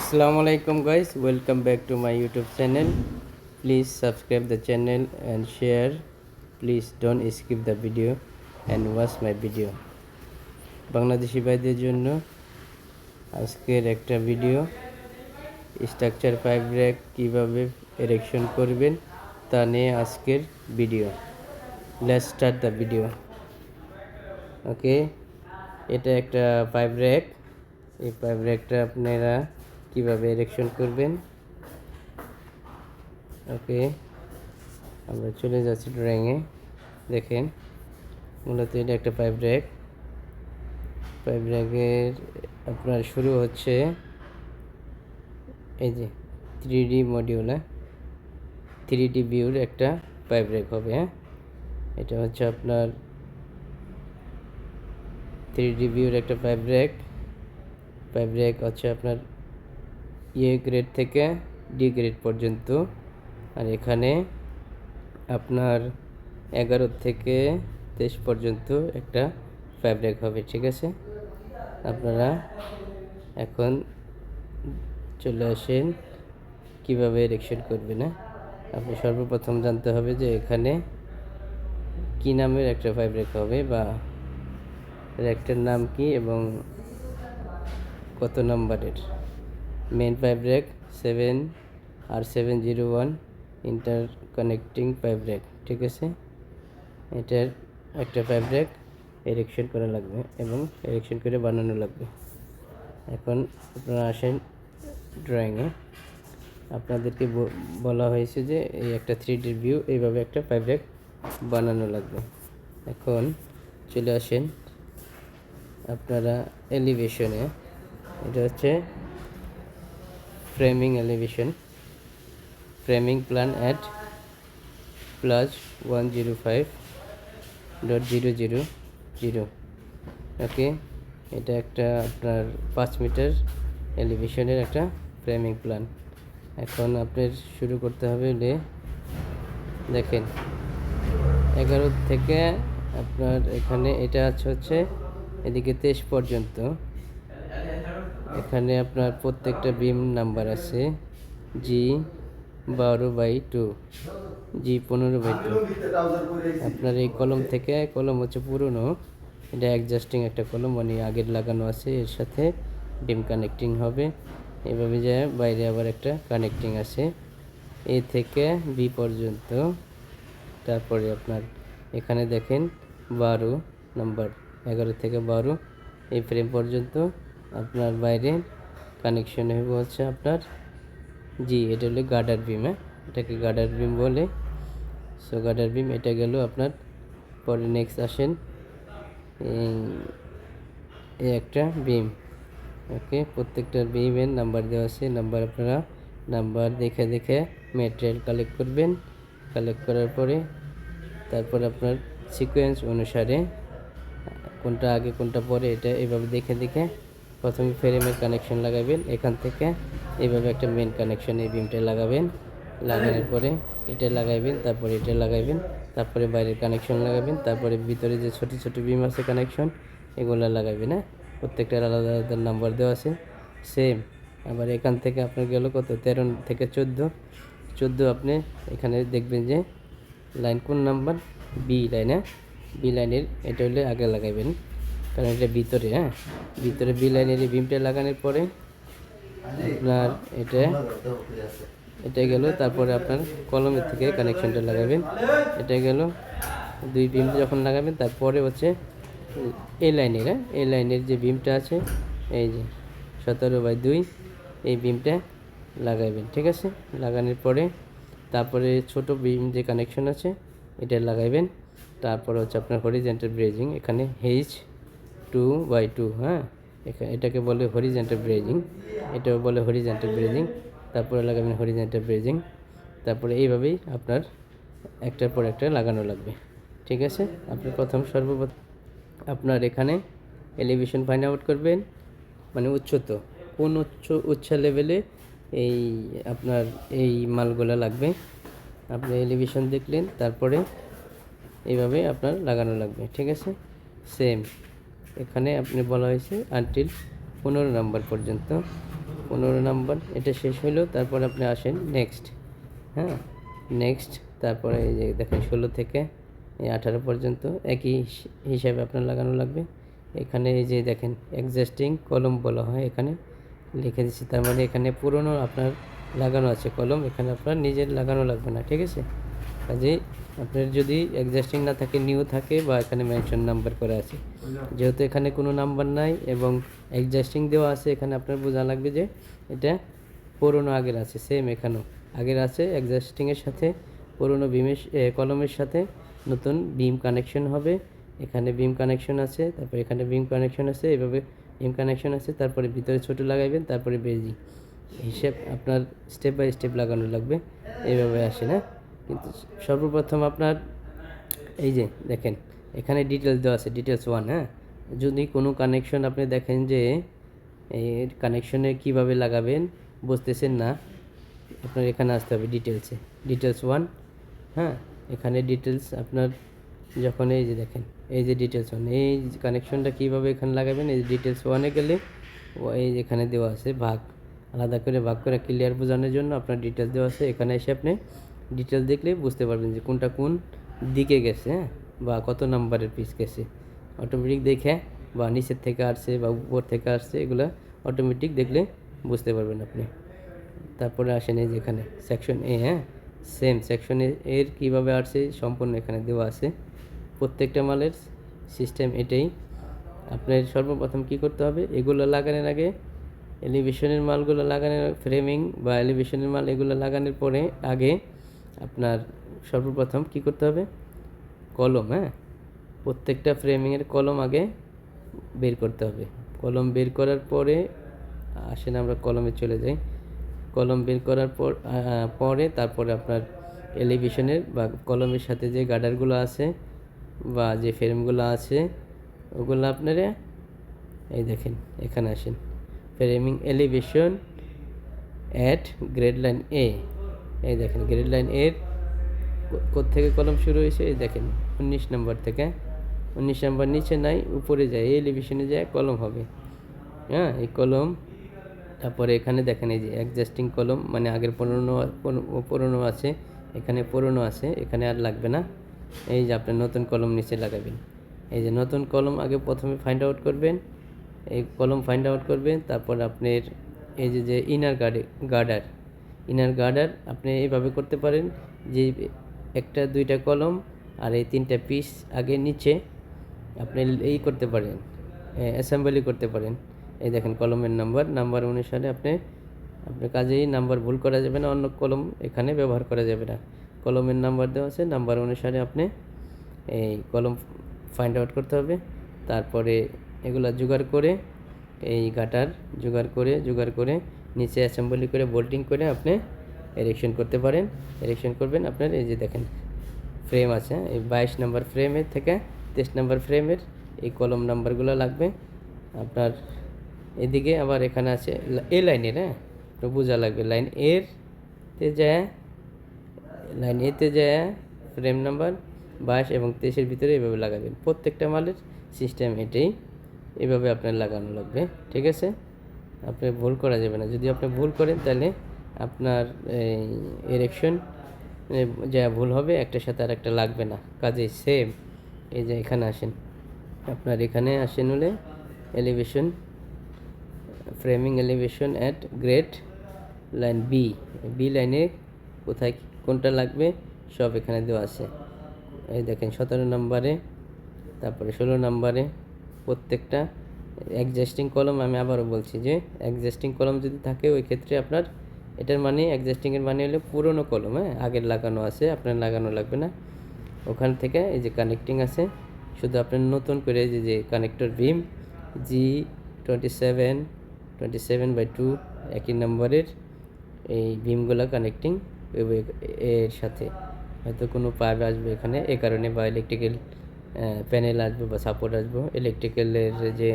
Assalamu alaikum guys, welcome back to my YouTube channel. Please subscribe the channel and share. Please don't skip the video and watch my video. Bangladeshi ভাইদের জন্য আজকের একটা video, structure pipe rack কীভাবে এরেকশন করবেন তা নিয়ে আজকের video. Let's start the video. Okay, এটা একটা পাইপ র্যাক। এই পাইপ র্যাকটা আপনারা কীভাবে এরেকশন করবেন। ওকে, আমরা চলে যাচ্ছি ড্রয়িংয়ে। দেখেন, মূলত এটা একটা পাইপ র্যাক। পাইপ র্যাকের আপনার শুরু হচ্ছে এই যে 3D মডিউল, 3D ভিউর একটা পাইপ র্যাক হবে। এটা হচ্ছে আপনার 3D ভিউর একটা পাইপ র্যাক। পাইপ র্যাক হচ্ছে আপনার এ গ্রেড থেকে ডি গ্রেড পর্যন্ত, আর এখানে আপনার 11 থেকে 23 পর্যন্ত একটা পাইপ র্যাক হবে। ঠিক আছে, আপনারা এখন চলে আসেন কীভাবে এরেকশন করবেন। আপনি সর্বপ্রথম জানতে হবে যে এখানে কি নামের একটা পাইপ র্যাক হবে বা র্যাকটার নাম কি এবং কত নাম্বারের। Main pipe rack 7R701 interconnecting pipe rack. ঠিক আছে, এটার একটা পাইপ র্যাক এরেকশন করা লাগবে এবং এরেকশন করে বানানো লাগবে। এখন আপনারা আসেন ড্রয়িংয়ে। আপনাদেরকে বলা হয়েছে যে এই একটা 3D ভিউ, এইভাবে একটা পাইপ র্যাক বানানো লাগবে। এখন চলে আসেন আপনারা এলিভেশনে। এটা হচ্ছে framing elevation, framing plan at +105.000। ওকে, এটা একটা আপনার 5 মিটার এলিভেশনের একটা ফ্রেমিং প্ল্যান। এখন আপনার শুরু করতে হবে। দেখেন 11 থেকে আপনার এখানে এটা হচ্ছে এদিকে 23 পর্যন্ত। এখানে আপনার প্রত্যেকটা বিম নাম্বার আছে G12/2, G15/2। আপনার এই কলম থেকে, কলম হচ্ছে পুরনো, এটা অ্যাডজাস্টিং একটা কলম, মানে আগের লাগানো আছে, এর সাথে বিম কানেক্টিং হবে। এভাবে যায় বাইরে আবার একটা কানেক্টিং আছে এ থেকে বি পর্যন্ত। তারপরে আপনার এখানে দেখেন 12 নাম্বার, 11 থেকে 12 এই ফ্রেম পর্যন্ত আপনার বাইরে কানেকশন হবে হচ্ছে আপনার জি। এটা হলো গার্ডার বিম, এটাকে গার্ডার বিম বলে। সো গার্ডার বিম এটা গেল আপনার। পরে নেক্সট আসেন এই একটা বিম। ওকে, প্রত্যেকটা বিমের নাম্বার দেওয়া আছে। নাম্বার আপনারা নাম্বার দেখে দেখে ম্যাটেরিয়াল কালেক্ট করবেন। কালেক্ট করার পরে তারপর আপনার সিকোয়েন্স অনুসারে কোনটা আগে কোনটা পরে, এটা এইভাবে দেখে দেখে প্রথমে ফ্রেমের কানেকশন লাগাবেন। এখান থেকে এইভাবে একটা মেন কানেকশন এই বিমটা লাগাবেন। লাগানোর পরে এটা লাগাইবেন, তারপরে এটা লাগাইবেন, তারপরে বাইরের কানেকশন লাগাবেন, তারপরে ভিতরে যে ছোট ছোট বিম আছে কানেকশন, এগুলো লাগাইবেন। প্রত্যেকটার আলাদা আলাদা নাম্বার দেওয়া আছে সেম। আবার এখান থেকে আপনার গেল কত, 13 থেকে 14। আপনি এখানে দেখবেন যে লাইন কোন নাম্বার, বি লাইন। বি লাইনের এটা হলে আগে লাগাইবেন, কারণ এটা ভিতরে। ভিতরে বি লাইনের এই বিমটা লাগানোর পরে আপনার এটা গেল। তারপরে আপনার কলমের থেকে কানেকশনটা লাগাবেন। এটা গেল 2 বিম যখন লাগাবেন, তারপরে হচ্ছে এই লাইনের এই লাইনের যে বিমটা আছে, এই যে 17/2 এই বিমটা লাগাইবেন। ঠিক আছে, লাগানোর পরে তারপরে ছোট বিম যে কানেকশন আছে এটা লাগাইবেন। তারপর হচ্ছে আপনার হরিজন্টাল ব্রেজিং, এখানে H2/2। এটাকে বলে হরিজন্টাল ব্রেজিং, এটাও বলে হরিজন্টাল ব্রেজিং। তারপরে লাগাবেন হরিজন্টাল ব্রেজিং। তারপরে এইভাবেই আপনার একটার পর একটা লাগানো লাগবে। ঠিক আছে, আপনি সর্বপ্রথম আপনার এখানে এলিভেশন ফাইন্ড আউট করবেন, মানে উচ্চতা কোন উচ্চ লেভেলে এই আপনার এই মালগুলো লাগবে। আপনি এলিভেশন দেখলেন, তারপরে এইভাবে আপনার লাগানো লাগবে। ঠিক আছে, সেম এখানে আপনি বলা হয়েছে আনটিল 15 নাম্বার পর্যন্ত। 15 নাম্বার এটা শেষ হলো। তারপর আপনি আসেন নেক্সট, হ্যাঁ নেক্সট। তারপরে এই যে দেখেন 16 থেকে এই 18 পর্যন্ত একই হিসাবে আপনার লাগানো লাগবে। এখানে এই যে দেখেন এক্সিস্টিং কলম বলা হয়, এখানে লিখে দিচ্ছি। তার মানে এখানে পুরনো আপনার লাগানো আছে কলম, এখানে আপনার নিজের লাগানো লাগবে না, ঠিক আছে। কাজেই আপনার যদি এক্সিস্টিং না থাকে, নিউ থাকে, বা এখানে মেনশন নাম্বার করে আছে, যেহেতু এখানে কোনো নাম্বার নাই এবং এক্সিস্টিং দেওয়া আছে, এখানে আপনার বোঝা লাগবে যে এটা পুরনো আগের আছে। সেম এখানেও আগের আছে এক্সিস্টিংয়ের সাথে, পুরনো বিমের কলমের সাথে নতুন বিম কানেকশন হবে। এখানে বিম কানেকশন আছে, তারপরে এখানে বিম কানেকশন আছে, এভাবে বিম কানেকশন আছে, তারপরে ভিতরে ছোটো লাগাইবেন, তারপরে বেজি হিসেব আপনার স্টেপ বাই স্টেপ লাগানো লাগবে। এইভাবে আসে না, কিন্তু সর্বপ্রথম আপনার এই যে দেখেন এখানে ডিটেলস দেওয়া আছে, ডিটেলস 1। হ্যাঁ, যদি কোনো কানেকশন আপনি দেখেন যে এই কানেকশনে কিভাবে লাগাবেন বুঝতেছেন না, আপনার এখানে আসতে হবে ডিটেলসে, ডিটেলস 1। হ্যাঁ, এখানে ডিটেলস আপনার যখন এই যে দেখেন এই যে ডিটেলস 1, এই কানেকশনটা কীভাবে এখানে লাগাবেন, এই ডিটেলস 1-এ গেলে এই যেখানে দেওয়া আছে ভাগ, আলাদা করে ভাগ করে ক্লিয়ার বোঝানোর জন্য আপনার ডিটেলস দেওয়া আছে। এখানে এসে আপনি ডিটেলস দেখলে বুঝতে পারবেন যে কোনটা কোন দিকে গেছে, হ্যাঁ, বা কত নাম্বারের পিস গেছে। অটোমেটিক দেখে বা নিচের থেকে আসছে বা উপর থেকে আসছে, এগুলো অটোমেটিক দেখলে বুঝতে পারবেন আপনি। তারপরে আসেন এই যেখানে সেকশন এ, হ্যাঁ সেম সেকশন এর কীভাবে আসছে সম্পূর্ণ এখানে দেওয়া আছে। প্রত্যেকটা মালের সিস্টেম এটাই। আপনার সর্বপ্রথম কি করতে হবে, এগুলো লাগানোর আগে এলিভেশনের মালগুলো লাগানোর, ফ্রেমিং বা এলিভেশনের মাল এগুলো লাগানোর পরে আগে আপনার সর্বপ্রথম কি করতে হবে, কলম, হ্যাঁ প্রত্যেকটা ফ্রেমিংয়ের কলম আগে বের করতে হবে। কলম বের করার পরে আসেন আমরা কলমে চলে যাই। কলম বের করার পরে তারপরে আপনার এলিভেশনের বা কলমের সাথে যে গার্ডারগুলো আছে বা যে ফ্রেমগুলো আছে ওগুলো আপনারা এই দেখেন এখানে আসেন, framing elevation at grade line এ। এই দেখেন গ্রেড লাইন এর থেকে কলম শুরু হয়েছে, এই দেখেন 19 নম্বর থেকে। 19 নম্বর নিচে নাই, উপরে যায়, এই এলিভেশনে যায় কলম হবে। হ্যাঁ, এই কলম। তারপরে এখানে দেখেন এই যে অ্যাডজাস্টিং কলম, মানে আগের পুরনো আছে, এখানে পুরনো আছে, এখানে আর লাগবে না। এই যে আপনি নতুন কলম নিচে লাগাবেন। এই যে নতুন কলম আগে প্রথমে ফাইন্ড আউট করবেন, এই কলম ফাইন্ড আউট করবেন। তারপর আপনার এই যে ইনার গার্ডার আপনি এইভাবে করতে পারেন যে একটা দুইটা কলম আর এই 3টা পিস আগে নিচে আপনি এই করতে পারেন, অ্যাসেম্বলি করতে পারেন। এই দেখেন কলমের নাম্বার অনুসারে আপনার কাজেই নাম্বার ভুল করা যাবে না, অন্য কলম এখানে ব্যবহার করা যাবে না। কলমের নাম্বার দেওয়া আছে, নাম্বার অনুসারে আপনি এই কলম ফাইন্ড আউট করতে হবে। তারপরে এগুলা জোগাড় করে এই গাটার জোগাড় করে নিচে অ্যাসেম্বলি করে বোল্টিং করে আপনি এরেকশন করতে পারেন। এরেকশন করবেন আপনার এই যে দেখেন ফ্রেম আছে, এই 22 নম্বর ফ্রেমের থেকে 23 নম্বর ফ্রেমের এই কলম নাম্বারগুলো লাগবে আপনার। এদিকে আবার এখানে আছে এ লাইনের, হ্যাঁ তো বোঝা লাগবে লাইন এতে যায় ফ্রেম নাম্বার 22 এবং 23-এর ভিতরে এভাবে লাগাবেন। প্রত্যেকটা মালের সিস্টেম এটাই, এভাবে আপনার লাগানো লাগবে, ঠিক আছে। আপনি ভুল করা যাবে না, যদি আপনি ভুল করেন তাহলে আপনার এরেকশন যা ভুল হবে একটার সাথে আর একটা লাগবে না, কাজেই সেম। এই যে এখানে আসেন, আপনার এখানে আসেন হলে elevation, framing elevation at grade line B লাইনে কোথায় কোনটা লাগবে সব এখানে দেওয়া আছে। এই দেখেন 17 নম্বরে, তারপরে 16 নম্বরে প্রত্যেকটা অ্যাডজাস্টিং কলম। আমি আবারও বলছি যে অ্যাডজাস্টিং কলম যদি থাকে ওই ক্ষেত্রে আপনার এটার মানে অ্যাডজাস্টিংয়ের মানে হলো পুরনো কলম, হ্যাঁ আগের লাগানো আছে, আপনার লাগানো লাগবে না। ওখান থেকে এই যে কানেক্টিং আছে, শুধু আপনার নতুন করে যে কানেক্টর বিম G27/2 একই নম্বরের এই বিমগুলো কানেক্টিং এর সাথে হয়তো কোনো পাইপ আসবে এখানে, এ কারণে বা ইলেকট্রিক্যাল প্যানেল আসবে বা সাপোর্ট আসবে, ইলেকট্রিক্যালের যে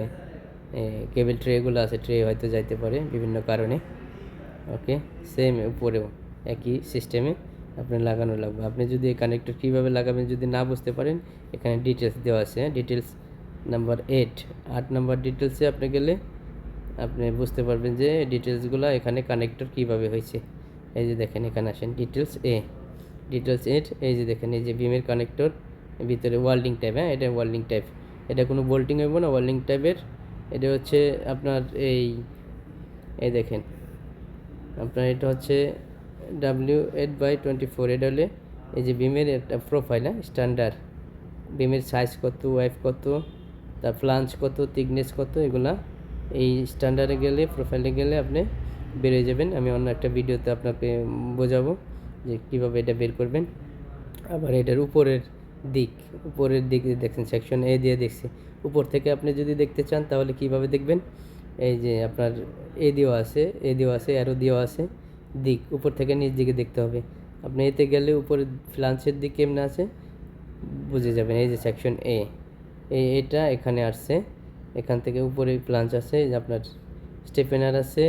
কেবল ট্রেগুলো আছে ট্রে হয়তো যাইতে পারে বিভিন্ন কারণে। ওকে, সেম উপরেও একই সিস্টেমে আপনি লাগানো লাগবে। আপনি যদি এই কানেক্টর কীভাবে লাগাবেন যদি না বুঝতে পারেন, এখানে ডিটেলস দেওয়া আছে, ডিটেলস নাম্বার 8 নম্বর ডিটেলসে আপনি গেলে আপনি বুঝতে পারবেন যে ডিটেলসগুলো এখানে কানেক্টর কীভাবে হয়েছে। এই যে দেখেন এখানে আসেন ডিটেলস এ, ডিটেলস এড, এই যে দেখেন এই যে বিমের কানেক্টর ভিতরে ওয়েল্ডিং টাইপ, হ্যাঁ এটা ওয়েল্ডিং টাইপ, এটা কোনো বোল্টিং হইব না, ওয়েল্ডিং টাইপের। এটা হচ্ছে আপনার এই দেখেন আপনার এটা হচ্ছে W8/24, এটা হলে এই যে বিমের একটা প্রোফাইল, হ্যাঁ স্ট্যান্ডার্ড বিমের সাইজ কত, ওয়াইফ কত, তার ফ্লাঞ্চ কত, থিকনেস কত, এগুলা এই স্ট্যান্ডার্ডে গেলে, প্রোফাইলে গেলে আপনি বেরিয়ে যাবেন। আমি অন্য একটা ভিডিওতে আপনাকে বোঝাবো যে কীভাবে এটা বের করবেন। আবার এটার উপরের দিক দেখছেন সেকশন এ দিয়ে দেখছি, উপর থেকে আপনি যদি দেখতে চান তাহলে কিভাবে দেখবেন, এই যে আপনার এ দেওয়া আছে, অ্যারো দেওয়া আছে, দিক উপর থেকে নিচ দিকে দেখতে হবে। আপনি এতে গেলে উপরে ফ্লান্সের দিক কেমনে আছে বুঝে যাবেন। এই যে সেকশন এ, এটা এখানে আসছে, এখান থেকে উপরে ফ্লাঞ্চ আছে, এই যে আপনার স্টেপেনার আছে,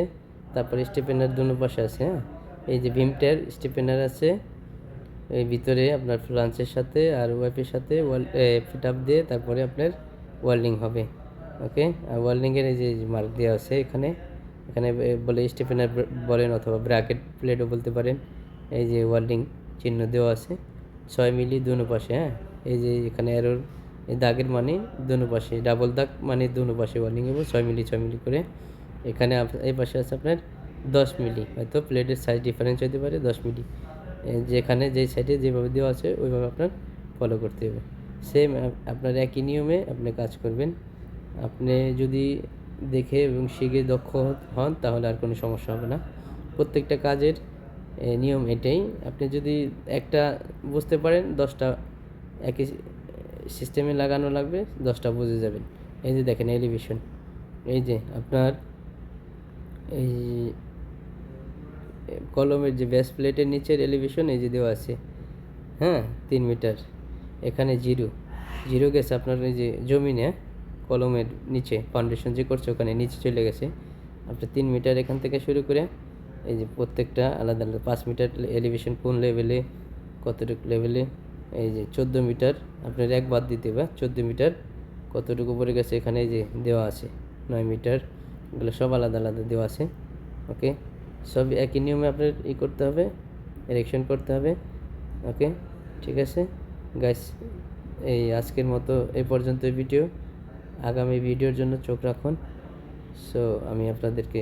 তারপরে স্টেপেনার দুনো পাশে আছে, হ্যাঁ এই যে ভীমটার স্টেপেনার আছে এই ভিতরে আপনার ফ্লাঞ্চের সাথে আর ওয়াইপের সাথে ফিট আপ দিয়ে তারপরে আপনার ওয়েল্ডিং হবে। ওকে, আর ওয়েল্ডিংয়ের এই যে মার্ক দেওয়া আছে এখানে, বলে স্টেপেনার বলেন অথবা ব্র্যাকেট প্লেটও বলতে পারেন। এই যে ওয়েল্ডিং চিহ্ন দেওয়া আছে 6 মিলি দুনো পাশে, হ্যাঁ এই যে এখানে এরোর এই দাগের মানে দুনো পাশে, ডাবল দাগ মানে দুনো পাশে ওয়েল্ডিং এবং 6 মিলি করে। এখানে এই পাশে আছে আপনার 10 মিলি, হয়তো প্লেটের সাইজ ডিফারেন্স হতে পারে 10 মিলি। যেখানে যেই সাইডে যেভাবে দেওয়া আছে ওইভাবে আপনার ফলো করতে হবে। সেম আপনার একই নিয়মে আপনি কাজ করবেন। আপনি যদি দেখে এবং শিখে দক্ষ হন তাহলে আর কোনো সমস্যা হবে না। প্রত্যেকটা কাজের নিয়ম এটাই, আপনি যদি একটা বুঝতে পারেন 10টা একই সিস্টেমে লাগানো লাগবে, 10টা বুঝে যাবেন। এই যে দেখেন এলিভেশন, এই যে আপনার এই কলমের যে বেস প্লেটের নিচের এলিভেশন এই যে দেওয়া আছে, হ্যাঁ 3 মিটার। এখানে জিরো গেছে আপনার এই যে জমিনে কলমের নিচে ফাউন্ডেশন যে করছে ওখানে নিচে চলে গেছে আপনার 3 মিটার। এখান থেকে শুরু করে এই যে প্রত্যেকটা আলাদা আলাদা 5 মিটার এলিভেশন কোন লেভেলে, কতটুকু লেভেলে, এই যে 14 মিটার আপনার এক বাদ দিতে হবে, 14 মিটার কতটুকু পড়ে গেছে এখানে এই যে দেওয়া আছে 9 মিটার, এগুলো সব আলাদা আলাদা দেওয়া আছে। ওকে, সব একই নিয়মে আপনার করতে হবে, এরেকশন করতে হবে। ওকে, ঠিক আছে গাইস, এই আজকের মতো এই পর্যন্ত ভিডিও। আগামী ভিডিওর জন্য চোখ রাখুন। সো আমি আপনাদেরকে